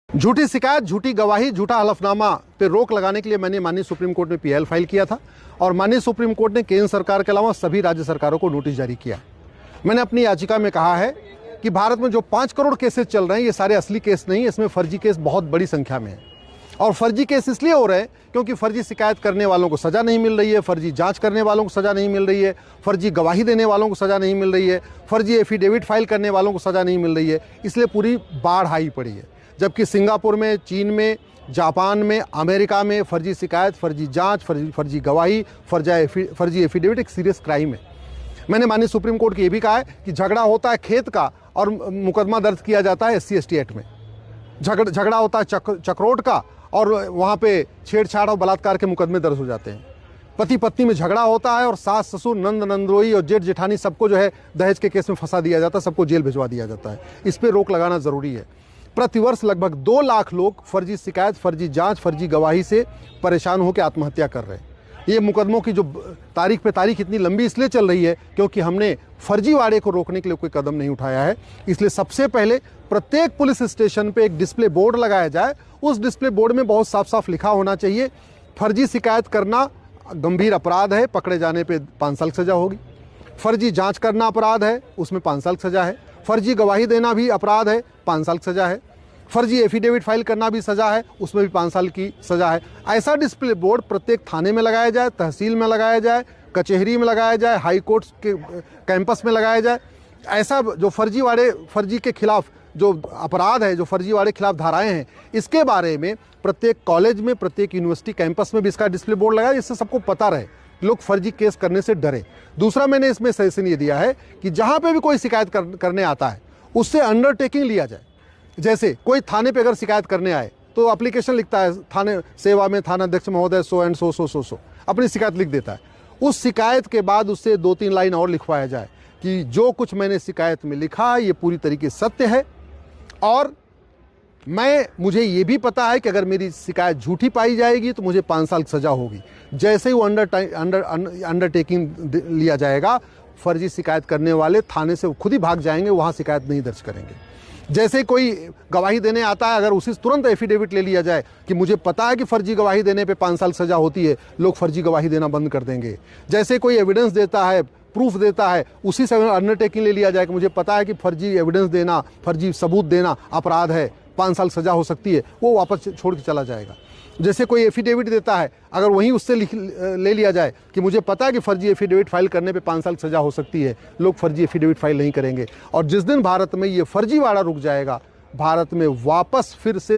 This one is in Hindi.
झूठी शिकायत, झूठी गवाही, झूठा हलफनामा पे रोक लगाने के लिए मैंने माननीय सुप्रीम कोर्ट में पीएल फाइल किया था और माननीय सुप्रीम कोर्ट ने केंद्र सरकार के अलावा सभी राज्य सरकारों को नोटिस जारी किया। मैंने अपनी याचिका में कहा है कि भारत में जो 5 करोड़ केसेस चल रहे हैं ये सारे असली केस नहीं है, इसमें फर्जी केस बहुत बड़ी संख्या में है। और फर्जी केस इसलिए हो रहे हैं क्योंकि फर्जी शिकायत करने वालों को सज़ा नहीं मिल रही है, फर्जी जांच करने वालों को सज़ा नहीं मिल रही है, फर्जी गवाही देने वालों को सज़ा नहीं मिल रही है, फर्जी एफिडेविट फाइल करने वालों को सज़ा नहीं मिल रही है। इसलिए पूरी बाढ़ आई पड़ी है। जबकि सिंगापुर में, चीन में, जापान में, अमेरिका में फर्जी शिकायत, फर्जी जांच, फर्जी गवाही, फर्जी एफिडेविट एक सीरियस क्राइम है। मैंने माननीय सुप्रीम कोर्ट को ये भी कहा है कि झगड़ा होता है खेत का और मुकदमा दर्ज किया जाता है SC ST एक्ट में। झगड़ा होता है चक्रोट का और वहाँ पे छेड़छाड़ और बलात्कार के मुकदमे दर्ज हो जाते हैं। पति पत्नी में झगड़ा होता है और सास ससुर, नंद नंदोई और जेठ जेठानी सबको जो है दहेज के केस में फंसा दिया जाता है, सबको जेल भिजवा दिया जाता है। इस पर रोक लगाना ज़रूरी है। प्रतिवर्ष लगभग 2 लाख लोग फर्जी शिकायत, फर्जी जांच, फर्जी गवाही से परेशान होकर आत्महत्या कर रहे हैं। ये मुकदमों की जो तारीख पे तारीख इतनी लंबी इसलिए चल रही है क्योंकि हमने फर्जीवाड़े को रोकने के लिए कोई कदम नहीं उठाया है। इसलिए सबसे पहले प्रत्येक पुलिस स्टेशन पे एक डिस्प्ले बोर्ड लगाया जाए। उस डिस्प्ले बोर्ड में बहुत साफ साफ लिखा होना चाहिए, फर्जी शिकायत करना गंभीर अपराध है, पकड़े जाने पे 5 साल की सज़ा होगी। फर्जी जांच करना अपराध है, उसमें 5 साल की सज़ा है। फर्जी गवाही देना भी अपराध है, 5 साल की सज़ा है। फर्जी एफिडेविट फाइल करना भी सज़ा है, उसमें भी 5 साल की सज़ा है। ऐसा डिस्प्ले बोर्ड प्रत्येक थाने में लगाया जाए, तहसील में लगाया जाए, कचहरी में लगाया जाए, हाई कोर्ट के कैंपस में लगाया जाए। ऐसा जो फर्जी के खिलाफ जो अपराध है, जो फर्जीवाड़े के खिलाफ धाराएं हैं, इसके बारे में प्रत्येक कॉलेज में, प्रत्येक यूनिवर्सिटी कैंपस में भी इसका डिस्प्ले बोर्ड लगाया जिससे सबको पता रहे, लोग फर्जी केस करने से डरे। दूसरा, मैंने इसमें सजेशन ये दिया है कि जहाँ पे भी कोई शिकायत करने आता है उससे अंडरटेकिंग लिया जाए। जैसे कोई थाने पे अगर शिकायत करने आए तो एप्लीकेशन लिखता है, थाने सेवा में थानाध्यक्ष महोदय सो एंड सो अपनी शिकायत लिख देता है। उस शिकायत के बाद उससे 2-3 लाइन और लिखवाया जाए कि जो कुछ मैंने शिकायत में लिखा ये पूरी तरीके से सत्य है और मुझे ये भी पता है कि अगर मेरी शिकायत झूठी पाई जाएगी तो मुझे 5 साल की सज़ा होगी। जैसे ही वो अंडरटेकिंग लिया जाएगा, फर्जी शिकायत करने वाले थाने से खुद ही भाग जाएंगे, वहाँ शिकायत नहीं दर्ज करेंगे। जैसे कोई गवाही देने आता है, अगर उसी तुरंत एफिडेविट ले लिया जाए कि मुझे पता है कि फर्जी गवाही देने पे 5 साल सज़ा होती है, लोग फर्जी गवाही देना बंद कर देंगे। जैसे कोई एविडेंस देता है, प्रूफ देता है, उसी से अंडरटेकिंग ले लिया जाए कि मुझे पता है कि फर्जी एविडेंस देना, फर्जी सबूत देना अपराध है, 5 साल सज़ा हो सकती है, वो वापस छोड़ के चला जाएगा। जैसे कोई एफिडेविट देता है, अगर वहीं उससे ले लिया जाए कि मुझे पता है कि फर्जी एफिडेविट फाइल करने पे 5 साल की सज़ा हो सकती है, लोग फर्जी एफिडेविट फाइल नहीं करेंगे। और जिस दिन भारत में ये फर्जीवाड़ा रुक जाएगा, भारत में वापस फिर से